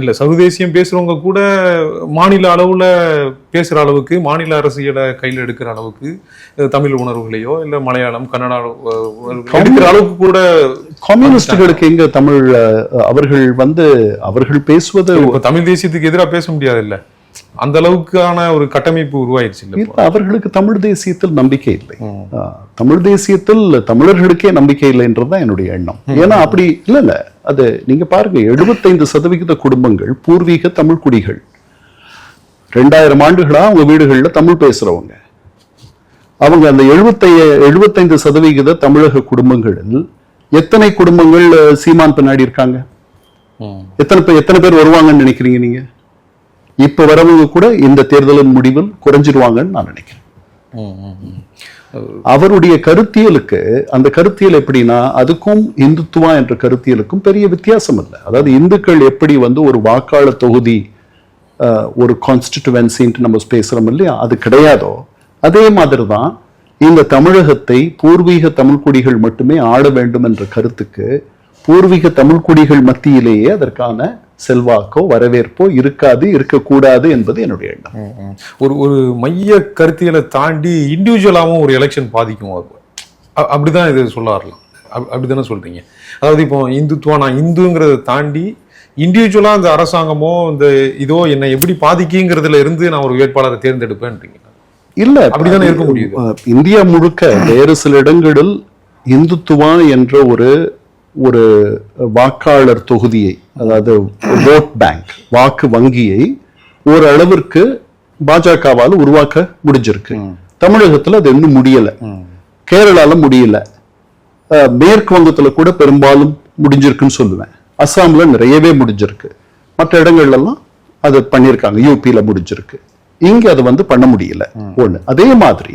இல்ல சர்வதேசியம் பேசுறவங்க கூட மாநில அளவுல பேசுற அளவுக்கு, மாநில அரசியலை கையில் எடுக்கிற அளவுக்கு தமிழ் உணர்வுகளையோ இல்ல மலையாளம் கன்னடா எடுக்கிற அளவுக்கு கூட கம்யூனிஸ்டுகளுக்கு எங்க தமிழ் அவர்கள் பேசுவது தமிழ் தேசியத்துக்கு எதிராக பேச முடியாது இல்ல, அந்த அளவுக்கான ஒரு கட்டமைப்பு உருவாயிருச்சு இல்ல. அவர்களுக்கு தமிழ் தேசியத்தில் நம்பிக்கை இல்லை. தமிழ் தேசியத்தில் தமிழர்களுக்கே நம்பிக்கை இல்லை என்றதுதான் என்னுடைய எண்ணம். ஏன்னா அப்படி இல்ல அது நீங்க பாருங்க, 75% குடும்பங்கள் பூர்வீக தமிழ் குடிகள். 2000 ஆண்டுகளா அவங்க வீடுகள்ல தமிழ் பேசுறவங்க. அவங்க அந்த 75% தமிழக குடும்பங்களில் எத்தனை குடும்பங்கள் சீமான் பின்னாடி இருக்காங்க? எத்தனை பேர் வருவாங்கன்னு நினைக்கிறீங்க நீங்க? இப்ப வரவங்க கூட இந்த தேர்தலின் முடிவில் குறைஞ்சிருவாங்கன்னு நான் நினைக்கிறேன். அவருடைய கருத்தியலுக்கு, அந்த கருத்தியல் எப்படின்னா அதுக்கும் இந்துத்துவா என்ற கருத்தியலுக்கும் பெரிய வித்தியாசம் இல்லை. அதாவது இந்துக்கள் எப்படி ஒரு வாக்காளர் தொகுதி, ஒரு கான்ஸ்டிடுவன்சின்ட்டு நம்ம பேசுறோம் இல்லையா, அது கிடையாதோ அதே மாதிரிதான் இந்த தமிழகத்தை பூர்வீக தமிழ் குடிகள் மட்டுமே ஆள வேண்டும் என்ற கருத்துக்கு பூர்வீக தமிழ் குடிகள் மத்தியிலேயே அதற்கான செல்வாக்கோ வரவேற்போ இருக்காது, இருக்கக்கூடாது என்பது என்னுடைய எண்ணம். ஒரு மைய கருத்தியலை தாண்டி இண்டிவிஜுவலாகவும் ஒரு எலெக்ஷன் பாதிக்கும், அப்படிதான் இது சொல்ல வரலாம். அப்படித்தானே சொல்றீங்க? அதாவது இப்போ இந்துத்துவா, நான் இந்துங்கிறத தாண்டி இண்டிவிஜுவலா இந்த அரசாங்கமோ இந்த இதோ என்னை எப்படி பாதிக்குங்கிறதுல இருந்து நான் ஒரு வேட்பாளரை தேர்ந்தெடுப்பேன்றீங்க. இல்ல, அப்படித்தானே இருக்க முடியுது. இந்தியா முழுக்க வேறு சில இடங்களில் இந்துத்துவா என்ற ஒரு வாக்காளர் தொகுதியை, அதாவது ஓட் பேங்க், வாக்கு வங்கியை ஓரளவிற்கு பாஜகவால் உருவாக்க முடிஞ்சிருக்கு. தமிழகத்துல அது இன்னும் முடியல, கேரளால முடியல, மேற்கு வங்கத்துல கூட பெரும்பாலும் முடிஞ்சிருக்குன்னு சொல்லுவேன். அஸ்ஸாம்ல நிறையவே முடிஞ்சிருக்கு, மற்ற இடங்கள்ல எல்லாம் அது பண்ணிருக்காங்க, யூபியில முடிஞ்சிருக்கு. இங்க அது பண்ண முடியல ஒண்ணு. அதே மாதிரி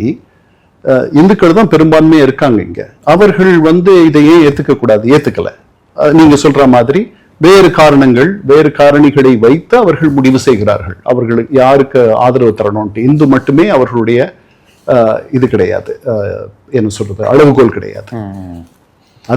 இந்துக்கள் தான் பெரும்பான்மையா இருக்காங்க இங்க. அவர்கள் இதையே ஏத்துக்க கூடாது, ஏத்துக்கல. நீங்க சொல்ற மாதிரி வேறு காரணங்கள், வேறு காரணிகளை வைத்து அவர்கள் முடிவு செய்கிறார்கள் அவர்களுக்கு யாருக்கு ஆதரவு தரணும்ட்டு. இந்து மட்டுமே அவர்களுடைய இது கிடையாது, என்ன சொல்றது, அளவுகோல் கிடையாது.